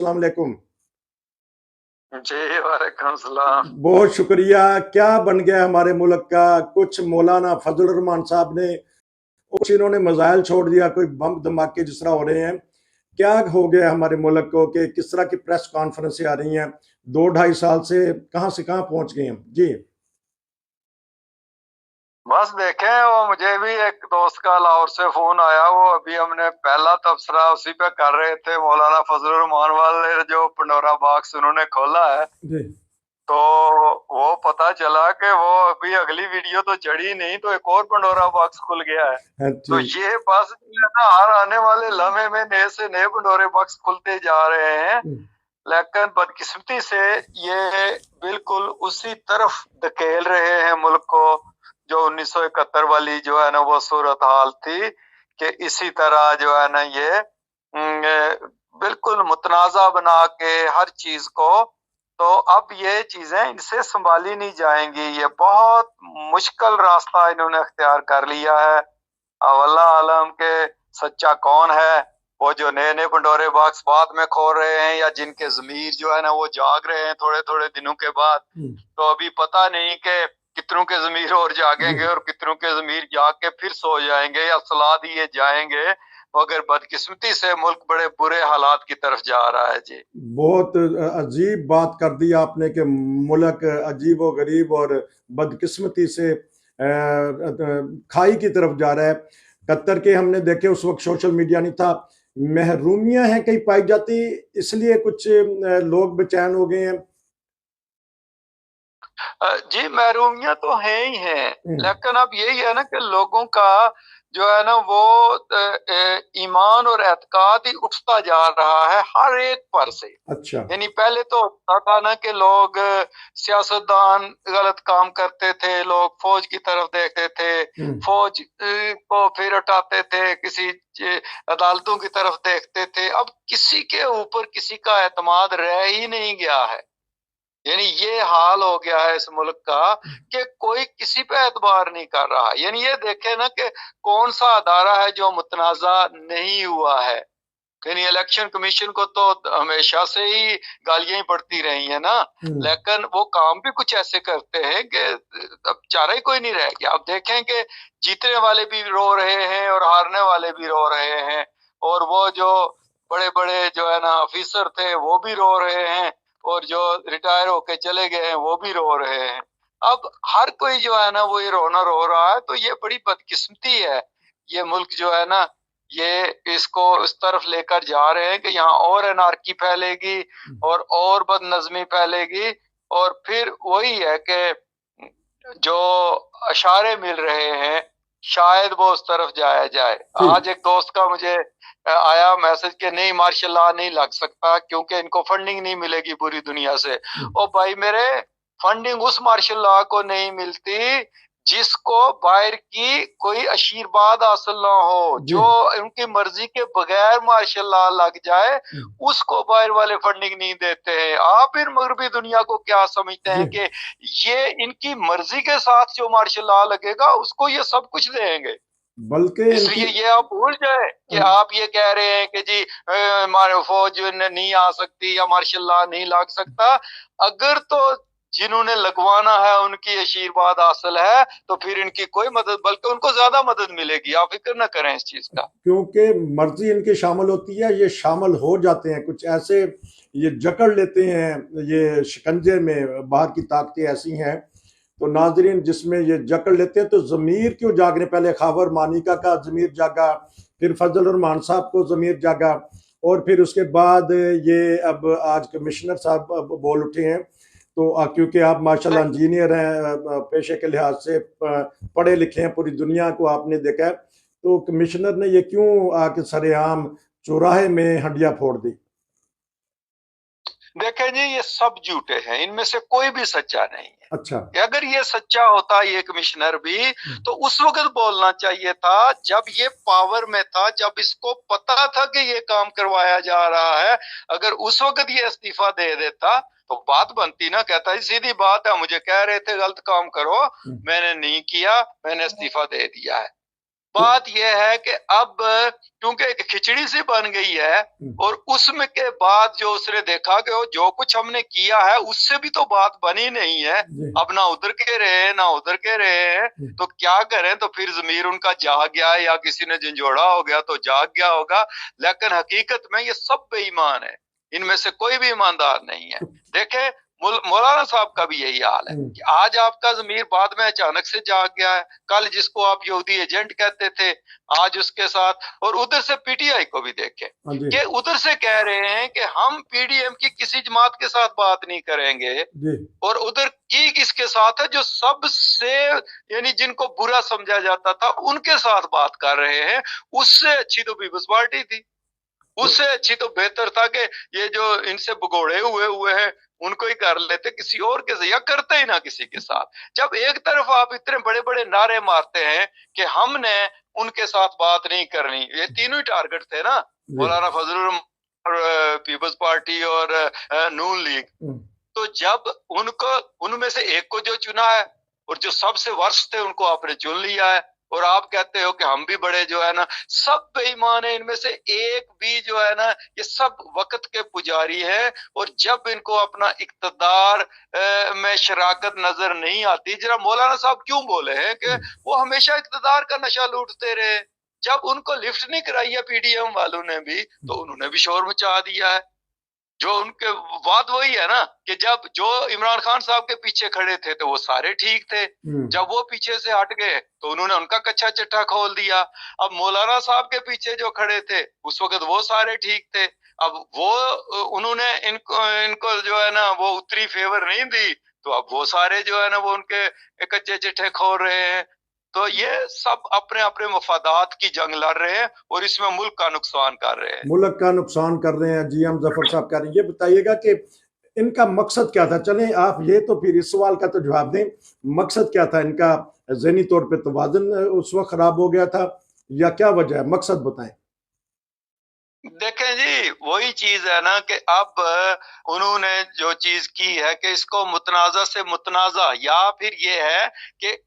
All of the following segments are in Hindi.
अस्सलाम वालेकुम। जी वालेकुम सलाम। बहुत शुक्रिया। क्या बन गया हमारे मुल्क का? कुछ मौलाना फजल रहमान साहब ने, कुछ इन्होंने मिसाइल छोड़ दिया, कोई बम धमाके जिस तरह हो रहे हैं। क्या हो गया हमारे मुल्क को कि किस तरह की प्रेस कॉन्फ्रेंसें आ रही हैं? 2 ढाई साल से कहाँ पहुंच गए हम जी। बस देखें, वो मुझे भी एक दोस्त का लाहौर से फोन आया। वो अभी हमने पहला तबसरा उसी पे कर रहे थे। मौलाना फजल रहमान वाले जो पंडोरा बॉक्स उन्होंने खोला है, जी। तो वो पता चला कि वो अभी अगली वीडियो तो चढ़ी नहीं, तो एक और पंडोरा बॉक्स खुल गया है। हाँ तो जी। ये बस जो है ना, हर आने वाले लम्हे में नए से नए पंडोरे बॉक्स खुलते जा रहे हैं। लेकिन बदकिस्मती से ये बिल्कुल उसी तरफ धकेल रहे हैं मुल्क को, जो 1971 वाली जो है ना वो सूरत हाल थी, कि इसी तरह जो है ना ये बिल्कुल मुतनाज़ा बना के हर चीज को। तो अब ये चीजें इनसे संभाली नहीं जाएंगी। ये बहुत मुश्किल रास्ता इन्होंने अख्तियार कर लिया है। अब अल्लाह आलम के सच्चा कौन है। वो जो नए नए पंडोरे बॉक्स बाद में खोल रहे हैं, या जिनके जमीर जो है ना वो जाग रहे हैं थोड़े थोड़े दिनों के बाद, तो अभी पता नहीं कि कितनों के जमीर और जागेंगे और कितनों के जमीर जाग के फिर सो जाएंगे या सलाह दिए जाएंगे। मगर बदकिस्मती से मुल्क बड़े बुरे हालात की तरफ जा रहा है जी। बहुत अजीब बात कर दी आपने कि मुल्क अजीब व गरीब और बदकिस्मती से खाई की तरफ जा रहा है। कतर के हमने देखे, उस वक्त सोशल मीडिया नहीं था। महरूमियां हैं कहीं पाई जाती, इसलिए कुछ लोग बेचैन हो गए हैं। जी महरूमियां तो है ही हैं, हम्म। लेकिन अब यही है ना कि लोगों का जो है ना वो ईमान और एतकाद ही उठता जा रहा है हर एक पर से। अच्छा। यानी पहले तो होता था ना कि लोग सियासतदान गलत काम करते थे, लोग फौज की तरफ देखते थे, फौज को फिर हटाते थे, किसी अदालतों की तरफ देखते थे। अब किसी के ऊपर किसी का एतमाद रह ही नहीं गया है। यानी ये हाल हो गया है इस मुल्क का कि कोई किसी पे एतबार नहीं कर रहा। यानी ये देखे ना कि कौन सा अदारा है जो मुतनाजा नहीं हुआ है। यानी इलेक्शन कमीशन को तो हमेशा से ही गालियां ही पड़ती रही है ना, लेकिन वो काम भी कुछ ऐसे करते हैं कि अब चारा ही कोई नहीं रह गया। अब देखें कि जीतने वाले भी रो रहे हैं और हारने वाले भी रो रहे हैं, और वो जो बड़े बड़े जो है ना ऑफिसर थे वो भी रो रहे हैं, और जो रिटायर होके चले गए हैं वो भी रो रहे हैं। अब हर कोई जो है ना वो ये रोना रो रहा है। तो ये बड़ी बदकिस्मती है। ये मुल्क जो है ना, ये इसको इस तरफ लेकर जा रहे हैं कि यहाँ और एनार्की फैलेगी और बदनज़मी फैलेगी। और फिर वही है कि जो इशारे मिल रहे हैं, शायद वो उस तरफ जाया जाए। ठीक। आज एक दोस्त का मुझे आया मैसेज कि नहीं, मार्शल लॉ नहीं लग सकता क्योंकि इनको फंडिंग नहीं मिलेगी पूरी दुनिया से। ओ भाई मेरे, फंडिंग उस मार्शल लॉ को नहीं मिलती जिसको बाहर की कोई आशीर्वाद हासिल ना हो। जो उनकी मर्जी के बगैर मार्शल लॉ लग जाए, उसको बाहर वाले फंडिंग नहीं देते हैं। आप फिर मगरबी दुनिया को क्या समझते हैं कि ये इनकी मर्जी के साथ जो मार्शल लॉ लगेगा उसको ये सब कुछ देंगे? बल्कि इनकी इसलिए ये आप भूल जाए कि आप ये कह रहे हैं कि जी हमारे फौज नहीं आ सकती या मार्शल लॉ नहीं लग सकता। अगर तो जिन्होंने लगवाना है उनकी आशीर्वाद हासिल है, तो फिर इनकी कोई मदद, बल्कि उनको ज्यादा मदद मिलेगी। आप फिक्र न करें इस चीज का। क्योंकि मर्जी इनकी शामिल होती है, ये शामिल हो जाते हैं कुछ ऐसे, ये जकड़ लेते हैं ये शिकंजे में। बाहर की ताकतें ऐसी हैं तो नाजरीन, जिसमें ये जकड़ लेते हैं तो जमीर क्यों जागने? पहले खावर मानिका का जमीर जागा, फिर फजल रहमान साहब को जमीर जागा, और फिर उसके बाद ये अब आज कमिश्नर साहब बोल उठे हैं। तो क्योंकि आप माशाल्लाह इंजीनियर हैं, पेशे के लिहाज से पढ़े लिखे हैं, पूरी दुनिया को आपने देखा है, तो कमिश्नर ने ये क्यों आके सरेआम चौराहे में हंडिया फोड़ दी? देखें जी, ये सब झूठे हैं, इनमें से कोई भी सच्चा नहीं है। अच्छा। कि अगर ये सच्चा होता ये कमिश्नर भी, तो उस वक्त बोलना चाहिए था जब ये पावर में था, जब इसको पता था कि ये काम करवाया जा रहा है। अगर उस वक्त ये इस्तीफा दे देता तो बात बनती ना। कहता है सीधी बात है, मुझे कह रहे थे गलत काम करो, मैंने नहीं किया, मैंने इस्तीफा दे दिया है। बात यह है कि अब क्योंकि एक खिचड़ी सी बन गई है और उसमें के बाद जो उसने देखा कि वो जो कुछ हमने किया है उससे भी तो बात बनी नहीं है, अब ना उधर के रहे ना उधर के रहे, तो क्या करें? तो फिर जमीर उनका जाग गया या किसी ने झंझोड़ा हो गया तो जाग गया होगा, लेकिन हकीकत में ये सब बेईमान है, इनमें से कोई भी ईमानदार नहीं है। देखे मौलाना साहब का भी यही हाल है कि आज आपका जमीर बाद में अचानक से जाग गया है, कल जिसको आप यहूदी एजेंट कहते थे आज उसके साथ, और उधर से पीटीआई को भी देखे कि उधर से कह रहे हैं कि हम पीडीएम की किसी जमात के साथ बात नहीं करेंगे, और उधर की किसके साथ है जो सबसे यानी जिनको बुरा समझा जाता था उनके साथ बात कर रहे हैं। उससे अच्छी तो पीपल्स पार्टी थी, उससे अच्छी तो बेहतर था कि ये जो इनसे भगोड़े हुए हैं उनको ही कर लेते किसी और के साथ, या करते ही ना किसी के साथ। जब एक तरफ आप इतने बड़े बड़े नारे मारते हैं कि हमने उनके साथ बात नहीं करनी, ये तीनों ही टारगेट थे ना, मौलाना फजलुर पीपल्स पार्टी और नून लीग, तो जब उनको उनमें से एक को जो चुना है और जो सबसे वर्स्ट थे उनको आपने चुन लिया है, और आप कहते हो कि हम भी बड़े जो है ना, सब बेईमान है, इनमें से एक भी जो है ना, ये सब वक्त के पुजारी हैं, और जब इनको अपना इक्तदार में शराकत नजर नहीं आती, जरा मौलाना साहब क्यों बोले हैं कि वो हमेशा इक्तदार का नशा लूटते रहे, जब उनको लिफ्ट नहीं कराई है पीडीएम वालों ने भी तो उन्होंने भी शोर मचा दिया है। जो उनके बात वही है ना कि जब जो इमरान खान साहब के पीछे खड़े थे तो वो सारे ठीक थे, जब वो पीछे से हट गए तो उन्होंने उनका कच्चा चिट्ठा खोल दिया। अब मौलाना साहब के पीछे जो खड़े थे उस वक्त वो सारे ठीक थे, अब वो उन्होंने इनको जो है ना वो उतरी फेवर नहीं दी, तो अब वो सारे जो है ना वो उनके कच्चे चिट्ठे खोल रहे हैं। तो ये सब अपने अपने मफादात की जंग लड़ रहे हैं और इसमें मुल्क का नुकसान कर रहे हैं, मुल्क का नुकसान कर रहे हैं। जी हम जफर साहब कह रहे हैं, ये बताइएगा कि इनका मकसद क्या था? चलें आप ये तो फिर इस सवाल का तो जवाब दें, मकसद क्या था इनका? ज़हनी तौर पे तवाज़ुन उस वक्त खराब हो गया था या क्या वजह है? मकसद बताएं। देखें जी, वही चीज है ना कि अब उन्होंने जो चीज की है कि इसको मुतनाज़ा से मुतनाज़ा, या फिर ये है कि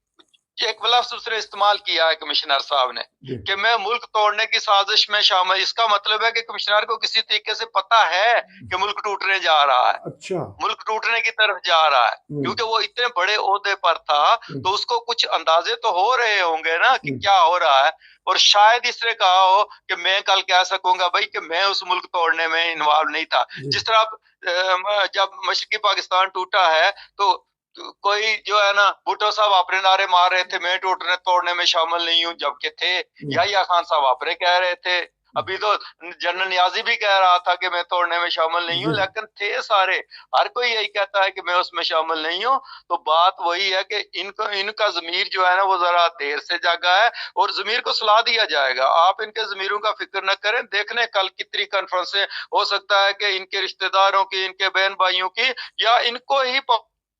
एक लफ्ज उसने इस्तेमाल किया है कमिश्नर साहब ने कि मैं मुल्क तोड़ने की साजिश में शामिल। इसका मतलब है कि कमिश्नर को किसी तरीके से पता है कि मुल्क टूटने जा रहा है, अच्छा, मुल्क टूटने की तरफ जा रहा है, क्योंकि वो इतने बड़े ओहदे पर था तो उसको कुछ अंदाजे तो हो रहे होंगे ना कि क्या हो रहा है, और शायद इसने कहा हो कि मैं कल कह सकूंगा भाई कि मैं उस मुल्क तोड़ने में इन्वॉल्व नहीं था। जिस तरह जब मशरकी पाकिस्तान टूटा है तो कोई जो है ना भुट्टो साहब अपने नारे मार रहे थे मैं टूटने तोड़ने में शामिल नहीं हूँ, जबकि थे या खान साहब अपने कह रहे थे, अभी तो जनरल नियाजी भी कह रहा था कि मैं तोड़ने में शामिल नहीं हूँ, लेकिन थे सारे, हर कोई यही कहता है कि मैं उसमें शामिल नहीं हूँ। तो बात वही है कि इनका जमीर जो है ना वो जरा देर से जागा है और जमीर को सलाह दिया जाएगा। आप इनके जमीरों का फिक्र न करें, देखने कल कितनी कॉन्फ्रेंसें हो सकता है कि इनके रिश्तेदारों की, इनके बहन भाइयों की, या इनको ही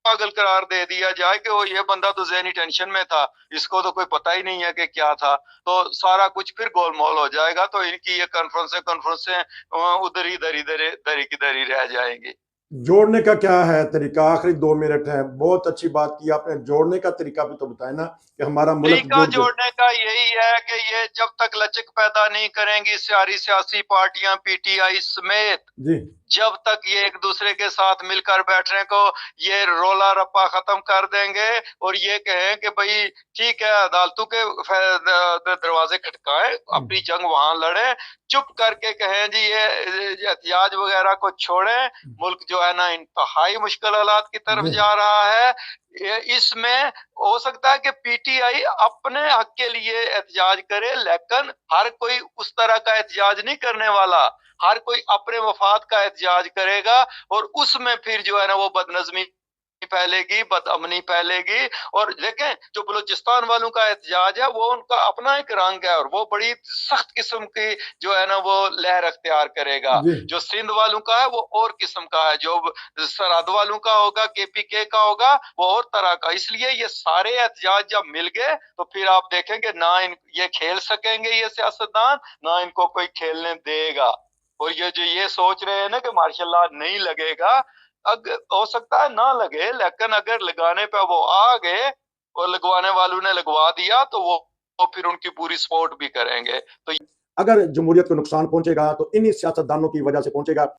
पागल करार दे दिया जाए कि वो ये बंदा तो ज़हनी टेंशन में था, इसको तो कोई पता ही नहीं है कि क्या था, तो सारा कुछ फिर गोलमोल हो जाएगा। तो इनकी ये कॉन्फ्रेंसें उधर ही दरी की दरी रह जाएंगी। जोड़ने का क्या है तरीका? आखिरी 2 मिनट है, बहुत अच्छी बात की आपने, जोड़ने का तरीका भी तो बताए ना कि हमारा मुल्क जोड़ने का यही है कि ये जब तक लचक पैदा नहीं करेंगी सारी सियासी पार्टियां पीटीआई समेत जी, जब तक ये एक दूसरे के साथ मिलकर बैठने को ये रोला रप्पा खत्म कर देंगे और ये कहें कि भाई ठीक है अदालतों के दरवाजे खटकाएं, अपनी जंग वहां लड़े, चुप करके कहें जी ये एहतियाज वगैरह को छोड़ें, मुल्क जो है ना इंतहाई मुश्किल हालात की तरफ जा रहा है। इसमें हो सकता है कि पीटीआई अपने हक के लिए एहतजाज करे, लेकिन हर कोई उस तरह का एहतजाज नहीं करने वाला, हर कोई अपने वफाद का एहतजाज करेगा और उसमें फिर जो है ना वो बदनज़मी फैलेगी, बदअमनी फैलेगी। और देखें जो बलूचिस्तान वालों का एहतजाज है वो उनका अपना एक रंग है और वो बड़ी सख्त किस्म की जो है ना वो लहर अख्तियार करेगा। जो सिंध वालों का है वो और किस्म का है, जो सरहद वालों का होगा, केपीके का होगा, वो और तरह का। इसलिए ये सारे एहतजाज जब मिल गए तो फिर आप देखेंगे ना ये खेल सकेंगे ये सियासतदान, ना इनको कोई खेलने देगा। और ये जो ये सोच रहे हैं ना कि मार्शल लॉ नहीं लगेगा, अगर हो सकता है ना लगे, लेकिन अगर लगाने पे वो आ गए और लगवाने वालों ने लगवा दिया तो वो वो फिर उनकी पूरी सपोर्ट भी करेंगे। तो अगर जमहूरियत को नुकसान पहुंचेगा तो इन्हीं सियासतदानों की वजह से पहुंचेगा।